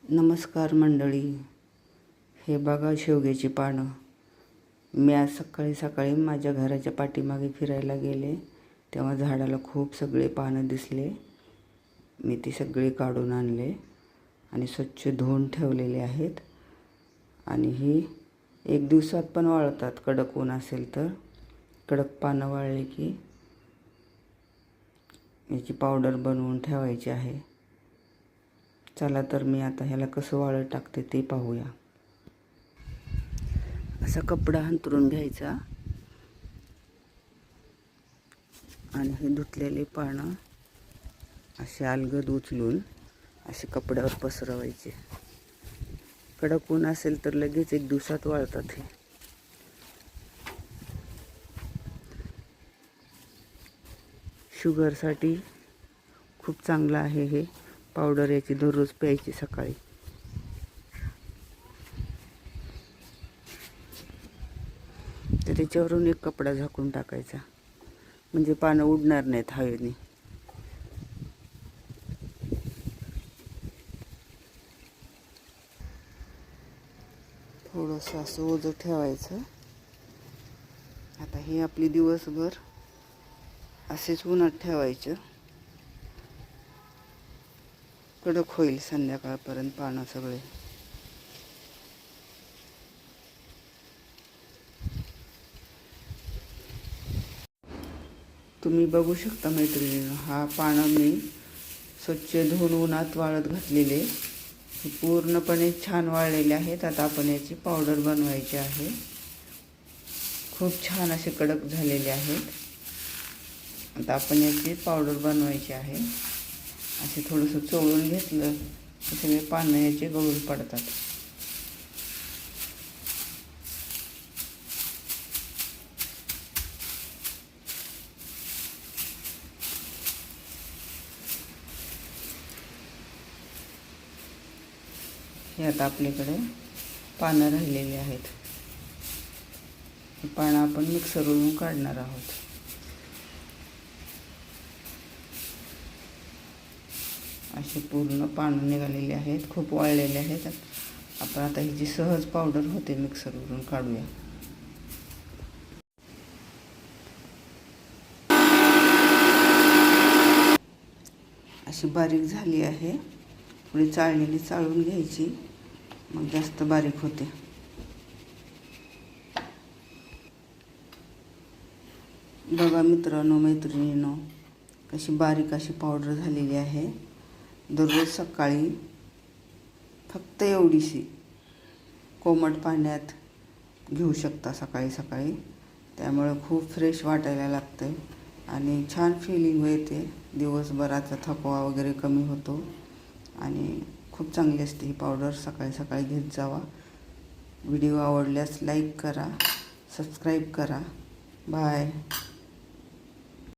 नमस्कार मंडळी, हे बघा शेवग्याची पानं. मी आज सकाळी सकाळी माझ्या घराच्या पाठीमागे फिरायला गेले तेव्हा झाडाला खूप सगळे पानं दिसले. मी ती सगळी काढून आणले आणि स्वच्छ धुवून ठेवलेले आहेत. आणि ही एक दिवसात पण वाळतात. कडक ऊन असेल तर कडक पानं वाळली की याची पावडर बनवून ठेवायची आहे. चला तर मी आता ह्याला कसं वाळत टाकते ते पाहूया. असा कपडा अंथरून घ्यायचा आणि हे धुतलेले पानं असे अलगद उचलून असे कपड्यावर पसरवायचे. कडक ऊन असेल तर लगेच एक दिवसात वाळतात. हे शुगरसाठी खूप चांगलं आहे. हे पावडर याची दररोज प्यायची सकाळी. तर त्याच्यावरून एक कपडा झाकून टाकायचा म्हणजे पानं उडणार नाहीत हवेने. थोडंसं असं ओझं ठेवायचं. आता हे आपली दिवसभर असेच उन्हात ठेवायचं. कडक होईल संध्याकाळपर्यंत पानं सगळे. तुम्ही बघू शकता मैत्रिणींनो, हा पानं मी स्वच्छ धुवून उन्हात वाळत घातलेले. हे पूर्णपणे छान वाळलेले आहेत. आता आपण याची पावडर बनवायची आहे. खूप छान असे कडक झालेले आहेत. आता आपण याची पावडर बनवायची आहे. असे थोडंसं चोळून घेतलं तर सगळे पानं याचे गळून पडतात. हे आता आपल्याकडे पानं राहिलेली आहेत. ही पानं आपण मिक्सरवरून काढणार आहोत. असे पूर्ण पानं निघालेले आहेत. खूप वाळलेले आहेत. आपण आता ही जी सहज पावडर होते मिक्सरवरून काढूया. अशी बारीक झाली आहे. थोडी चाळणीने चाळून घ्यायची, मग जास्त बारीक होते. बघा मित्रांनो मैत्रिणींनो, कशी बारीक अशी पावडर झालेली आहे. दररोज सकाळी फक्त एवढीशी कोमट पाण्यात घेऊ शकता सकाळी सकाळी. त्यामुळे खूप फ्रेश वाटायला लागतं आणि छान फिलिंग येते. दिवसभराचा थकवा वगैरे कमी होतो आणि खूप चांगली असते ही पावडर. सकाळी सकाळी घेत जावा. व्हिडिओ आवडल्यास लाईक करा, सबस्क्राईब करा. बाय.